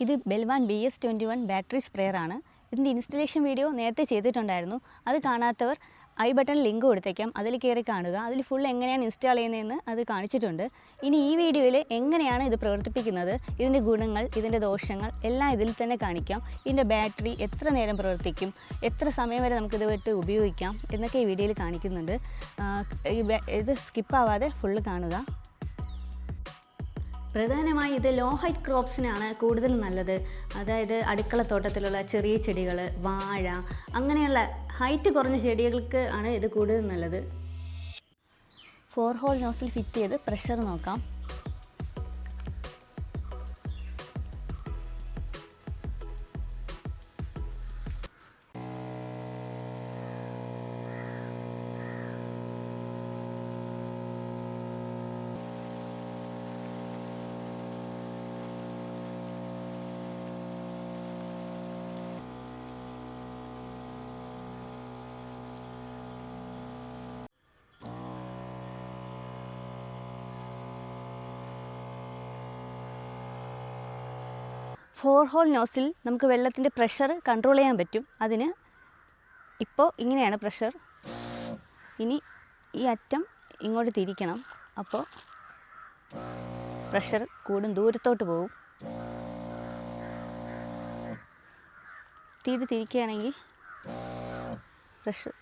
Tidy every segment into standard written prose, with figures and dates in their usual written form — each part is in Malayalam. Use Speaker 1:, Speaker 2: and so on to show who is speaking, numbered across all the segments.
Speaker 1: ഇത് ബെൽവാൻ BS21 ബാറ്ററി സ്പ്രെയർ ആണ്. ഇതിൻ്റെ ഇൻസ്റ്റലേഷൻ വീഡിയോ നേരത്തെ ചെയ്തിട്ടുണ്ടായിരുന്നു. അത് കാണാത്തവർ ഐ ബട്ടൺ ലിങ്ക് കൊടുത്തേക്കാം, അതിൽ കയറി കാണുക. അതിൽ ഫുൾ എങ്ങനെയാണ് ഇൻസ്റ്റാൾ ചെയ്യുന്നതെന്ന് അത് കാണിച്ചിട്ടുണ്ട്. ഇനി ഈ വീഡിയോയിൽ എങ്ങനെയാണ് ഇത് പ്രവർത്തിപ്പിക്കുന്നത്, ഇതിൻ്റെ ഗുണങ്ങൾ, ഇതിൻ്റെ ദോഷങ്ങൾ എല്ലാം ഇതിൽ തന്നെ കാണിക്കാം. ഇതിൻ്റെ ബാറ്ററി എത്ര നേരം പ്രവർത്തിക്കും, എത്ര സമയം വരെ നമുക്കിത് വിട്ട് ഉപയോഗിക്കാം എന്നൊക്കെ ഈ വീഡിയോയിൽ കാണിക്കുന്നുണ്ട്. ഇത് സ്കിപ്പാവാതെ ഫുള്ള് കാണുക. പ്രധാനമായി ഇത് ലോ ഹൈറ്റ് ക്രോപ്സിനാണ് കൂടുതൽ നല്ലത്. അതായത് അടുക്കളത്തോട്ടത്തിലുള്ള ചെറിയ ചെടികൾ, വാഴ, അങ്ങനെയുള്ള ഹൈറ്റ് കുറഞ്ഞ ചെടികൾക്ക് ആണ് ഇത് കൂടുതൽ നല്ലത്. 4 ഹോൾ നോസിൽ ഫിറ്റ് ചെയ്ത് പ്രഷർ നോക്കാം. ഫോർ ഹോൾ നോസിൽ നമുക്ക് വെള്ളത്തിൻ്റെ പ്രഷർ കൺട്രോൾ ചെയ്യാൻ പറ്റും. അതിന് ഇപ്പോൾ ഇങ്ങനെയാണ് പ്രഷർ. ഇനി ഈ അറ്റം ഇങ്ങോട്ട് തിരിക്കണം. അപ്പോൾ പ്രഷർ കൂടും, ദൂരത്തോട്ട് പോകും. തിരിക്കുകയാണെങ്കിൽ പ്രഷർ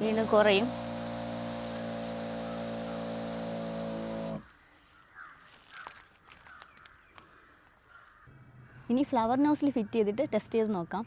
Speaker 1: വീണ്ടും കുറയും. ഇനി ഫ്ലവർ നോസിൽ ഫിറ്റ് ചെയ്തിട്ട് ടെസ്റ്റ് ചെയ്ത് നോക്കാം.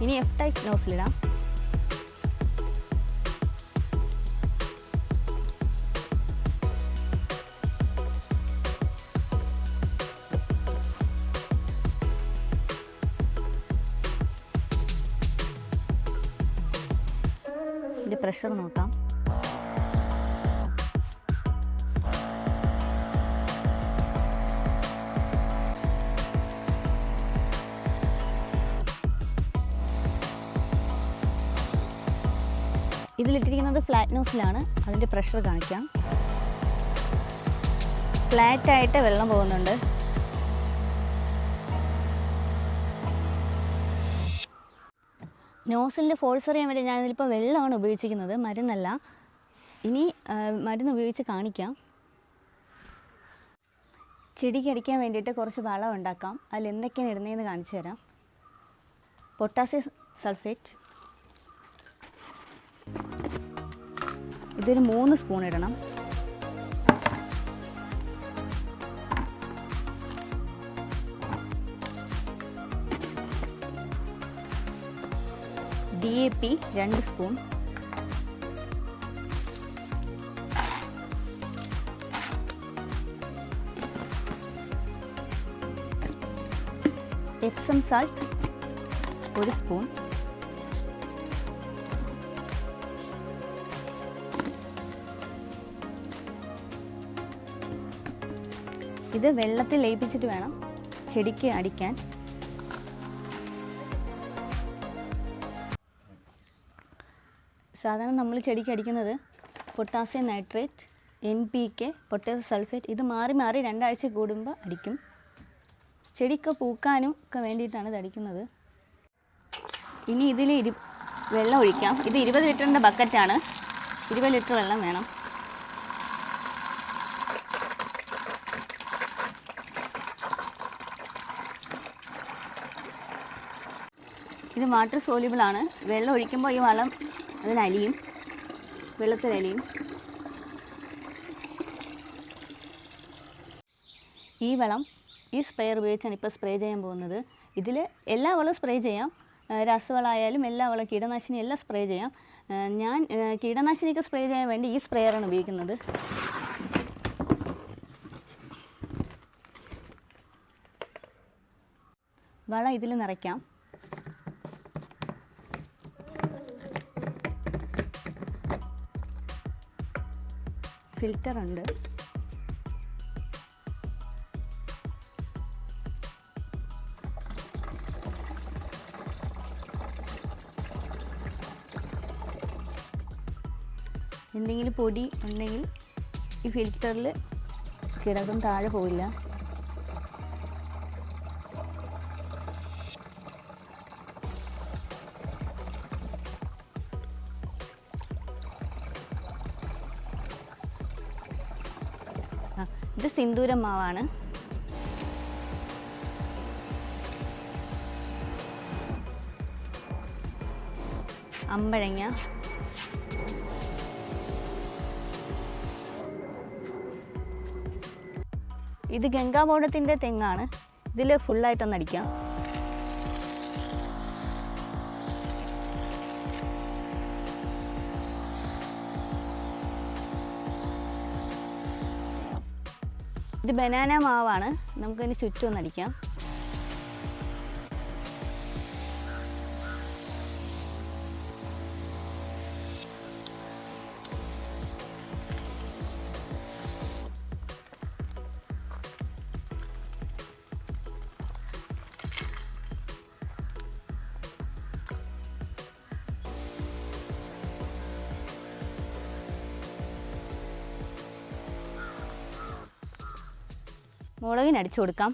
Speaker 1: ഇനി F ടൈപ്പ് നോസിലിടാം. ഇതിൻ്റെ പ്രഷർ നോക്കാം. ഇതിലിട്ടിരിക്കുന്നത് ഫ്ലാറ്റ് നോസിലാണ്. അതിൻ്റെ പ്രഷർ കാണിക്കാം. ഫ്ലാറ്റായിട്ട് വെള്ളം പോകുന്നുണ്ട്. നോസിലിൻ്റെ ഫോഴ്സ് അറിയാൻ വേണ്ടി ഞാനിതിലിപ്പോൾ വെള്ളമാണ് ഉപയോഗിച്ചിരിക്കുന്നത്, മരുന്നല്ല. ഇനി മരുന്ന് ഉപയോഗിച്ച് കാണിക്കാം. ചെടിക്ക് അടിക്കാൻ വേണ്ടിയിട്ട് കുറച്ച് വളം ഉണ്ടാക്കാം. അതിൽ എന്തൊക്കെയാണ് ഇടുന്നതെന്ന് കാണിച്ചു തരാം. പൊട്ടാസ്യം സൾഫേറ്റ് ഇതൊരു 3 സ്പൂൺ ഇടണം. DAP 2 spoon. Epsom salt 1 spoon. ഇത് വെള്ളത്തിൽ ലയിപ്പിച്ചിട്ട് വേണം ചെടിക്ക് അടിക്കാൻ. സാധാരണ നമ്മൾ ചെടിക്ക് അടിക്കുന്നത് potassium nitrate, NPK, potassium sulphate. ഇത് മാറി മാറി 2 ആഴ്ച കൂടുമ്പോൾ അടിക്കും. ചെടിക്ക് പൂക്കാനും ഒക്കെ വേണ്ടിയിട്ടാണ് ഇത് അടിക്കുന്നത്. ഇനി ഇതിൽ വെള്ളം ഒഴിക്കാം. ഇത് 20 ലിറ്ററിൻ്റെ ബക്കറ്റാണ്. 20 ലിറ്റർ വെള്ളം വേണം. ഇത് വാട്ടർ സോല്യൂബിളാണ്. വെള്ളം ഒഴിക്കുമ്പോൾ ഈ വളം അതിലലിയും, വെള്ളത്തിലലിയും. ഈ വളം ഈ സ്പ്രെയർ ഉപയോഗിച്ചാണ് ഇപ്പോൾ സ്പ്രേ ചെയ്യാൻ പോകുന്നത്. ഇതിൽ എല്ലാ വളവും സ്പ്രേ ചെയ്യാം. രാസവളമായാലും എല്ലാ വളവും, കീടനാശിനി എല്ലാം സ്പ്രേ ചെയ്യാം. ഞാൻ കീടനാശിനിയൊക്കെ സ്പ്രേ ചെയ്യാൻ വേണ്ടി ഈ സ്പ്രെയറാണ് ഉപയോഗിക്കുന്നത്. വളം ഇതിൽ നിറയ്ക്കാം. ഫിൽറ്ററുണ്ട്. എന്തെങ്കിലും പൊടി ഉണ്ടെങ്കിൽ ഈ ഫിൽറ്ററിൽ കിടക്കും, താഴെ പോവില്ല. ഇത് സിന്ദൂരം മാവാണ്. അമ്പഴങ്ങ, ഇത് ഗംഗാബോധത്തിൻ്റെ തെങ്ങാണ്. ഇതിൽ ഫുള്ളായിട്ടൊന്ന് അടിക്കാം. ഇത് ബനാന മാവാണ്. നമുക്കതിന് ചുറ്റും ഒന്ന് അടിക്കാം. മുളകിന് അടിച്ചു കൊടുക്കാം.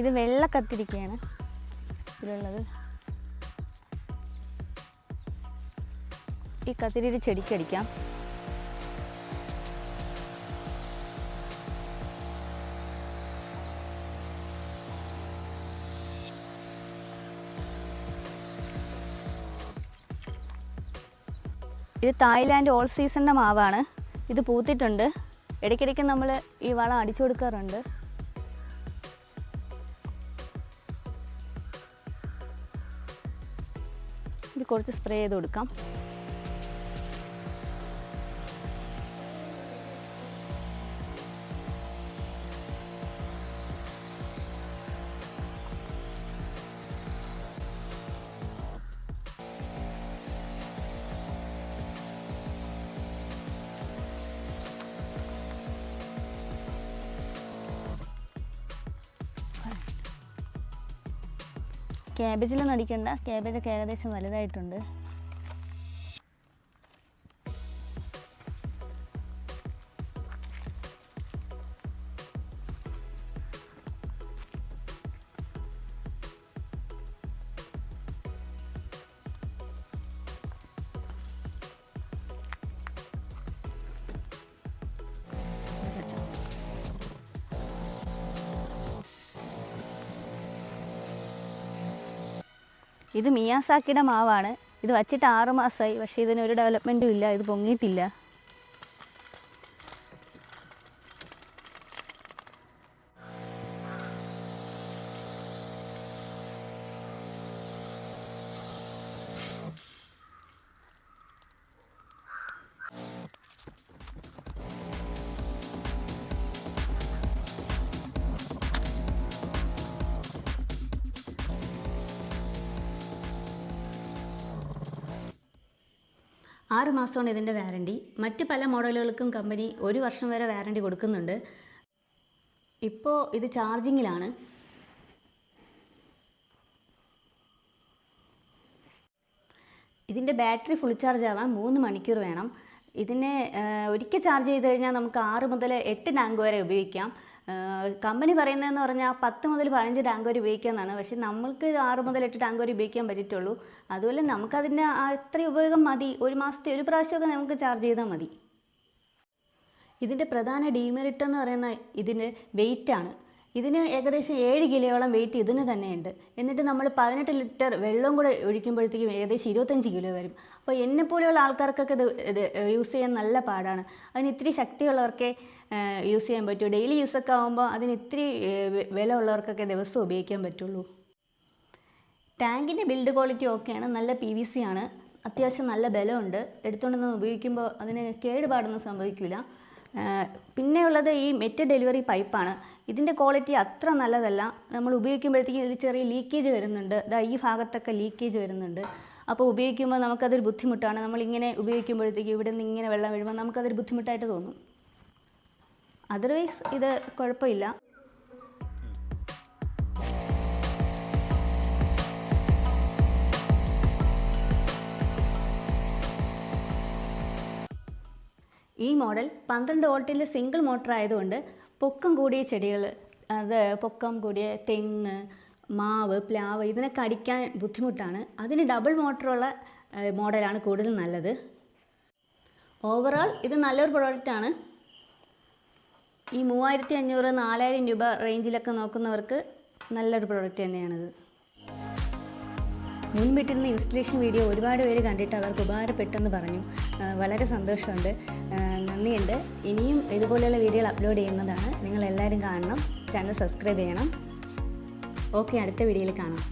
Speaker 1: ഇത് വെള്ള കത്തിരിക്കയാണ് ഇതിലുള്ളത്. ഈ കത്തിരിയുടെ ചെടിക്കടിക്കാം. ഇത് തായ്ലാൻഡ് ഓൾ സീസണിൻ്റെ മാവാണ്. ഇത് പൂത്തിട്ടുണ്ട്. ഇടയ്ക്കിടയ്ക്ക് നമ്മൾ ഈ വളം അടിച്ചു കൊടുക്കാറുണ്ട്. ഇത് കുറച്ച് സ്പ്രേ ചെയ്ത് കൊടുക്കാം. ക്യാബേജിലൊന്നും അടിക്കണ്ട, ക്യാബേജൊക്കെ ഏകദേശം വലുതായിട്ടുണ്ട്. ഇത് മിയാസാക്കിയുടെ മാവാണ്. ഇത് വച്ചിട്ട് 6 മാസമായി. പക്ഷേ ഇതിനൊരു ഡെവലപ്മെൻറ്റും ഇല്ല. ഇത് പൊങ്ങിയിട്ടില്ല. ആറ് മാസമാണ് ഇതിൻ്റെ വാറണ്ടി. മറ്റ് പല മോഡലുകൾക്കും കമ്പനി 1 വർഷം വരെ വാറണ്ടി കൊടുക്കുന്നുണ്ട്. ഇപ്പോൾ ഇത് ചാർജിങ്ങിലാണ്. ഇതിൻ്റെ ബാറ്ററി ഫുൾ ചാർജ് ആവാൻ 3 മണിക്കൂർ വേണം. ഇതിനെ ഒരിക്കൽ ചാർജ് ചെയ്ത് കഴിഞ്ഞാൽ നമുക്ക് 6 മുതൽ 8 ടാങ്ക് വരെ ഉപയോഗിക്കാം. കമ്പനി പറയുന്നതെന്ന് പറഞ്ഞാൽ 10 മുതൽ 15 ടാങ്ക് വരെ ഉപയോഗിക്കാമെന്നാണ്. പക്ഷേ നമ്മൾക്ക് 6 മുതൽ 8 ടാങ്ക് വരെ ഉപയോഗിക്കാൻ പറ്റുള്ളൂ. അതുപോലെ നമുക്കതിൻ്റെ അത്രയും ഉപയോഗം മതി. 1 മാസത്തെ ഒരു പ്രാവശ്യമൊക്കെ നമുക്ക് ചാർജ് ചെയ്താൽ മതി. ഇതിൻ്റെ പ്രധാന ഡീമെറിറ്റ് എന്ന് പറയുന്ന ഇതിൻ്റെ വെയിറ്റാണ്. ഇതിന് ഏകദേശം 7 കിലോയോളം വെയിറ്റ് ഇതിന് തന്നെയുണ്ട്. എന്നിട്ട് നമ്മൾ 18 ലിറ്റർ വെള്ളം കൂടെ ഒഴിക്കുമ്പോഴത്തേക്കും ഏകദേശം 25 കിലോ വരും. അപ്പോൾ എന്നെപ്പോലെയുള്ള ആൾക്കാർക്കൊക്കെ ഇത് യൂസ് ചെയ്യാൻ നല്ല പാടാണ്. അതിന് ഇത്തിരി ശക്തിയുള്ളവർക്കേ യൂസ് ചെയ്യാൻ പറ്റൂ. ഡെയിലി യൂസൊക്കെ ആകുമ്പോൾ അതിന് ഇത്തിരി വില ഉള്ളവർക്കൊക്കെ ദിവസം ഉപയോഗിക്കാൻ പറ്റുള്ളൂ. ടാങ്കിൻ്റെ ബിൽഡ് ക്വാളിറ്റി ഓക്കെയാണ്, നല്ല PVC ആണ്, അത്യാവശ്യം നല്ല ബലമുണ്ട്. എടുത്തുകൊണ്ടൊന്ന് ഉപയോഗിക്കുമ്പോൾ അതിന് കേടുപാടൊന്നും സംഭവിക്കില്ല. പിന്നെ ഉള്ളത് ഈ മെറ്റൽ ഡെലിവറി പൈപ്പാണ്. ഇതിൻ്റെ ക്വാളിറ്റി അത്ര നല്ലതല്ല. നമ്മൾ ഉപയോഗിക്കുമ്പോഴത്തേക്കും ഇതിൽ ചെറിയ ലീക്കേജ് വരുന്നുണ്ട്. ഈ ഭാഗത്തൊക്കെ ലീക്കേജ് വരുന്നുണ്ട്. അപ്പോൾ ഉപയോഗിക്കുമ്പോൾ നമുക്കതൊരു ബുദ്ധിമുട്ടാണ്. നമ്മളിങ്ങനെ ഉപയോഗിക്കുമ്പോഴത്തേക്കും ഇവിടെ നിന്ന് ഇങ്ങനെ വെള്ളം വീഴുമ്പോൾ നമുക്കതൊരു ബുദ്ധിമുട്ടായിട്ട് തോന്നും. അതർവൈസ് ഇത് കുഴപ്പമില്ല. ഈ മോഡൽ 12 വോൾട്ടിൻ്റെ സിംഗിൾ മോട്ടർ ആയതുകൊണ്ട് പൊക്കം കൂടിയ ചെടികൾ, പൊക്കം കൂടിയ തെങ്ങ്, മാവ്, പ്ലാവ് ഇതിനൊക്കെ അടിക്കാൻ ബുദ്ധിമുട്ടാണ്. അതിന് ഡബിൾ മോട്ടറുള്ള മോഡലാണ് കൂടുതൽ നല്ലത്. ഓവറോൾ ഇത് നല്ലൊരു പ്രോഡക്റ്റാണ്. ഈ 3500-4000 രൂപ റേഞ്ചിലൊക്കെ നോക്കുന്നവർക്ക് നല്ലൊരു പ്രോഡക്റ്റ് തന്നെയാണിത്. മുൻപിട്ടിരുന്ന ഇൻസ്റ്റലേഷൻ വീഡിയോ ഒരുപാട് പേര് കണ്ടിട്ട് അവർക്ക് ഉപകാരപ്പെട്ടെന്ന് പറഞ്ഞു. വളരെ സന്തോഷമുണ്ട്, നന്ദിയുണ്ട്. ഇനിയും ഇതുപോലെയുള്ള വീഡിയോകൾ അപ്ലോഡ് ചെയ്യുന്നതാണ്. നിങ്ങളെല്ലാവരും കാണണം, ചാനൽ സബ്സ്ക്രൈബ് ചെയ്യണം. ഓക്കെ, അടുത്ത വീഡിയോയിൽ കാണാം.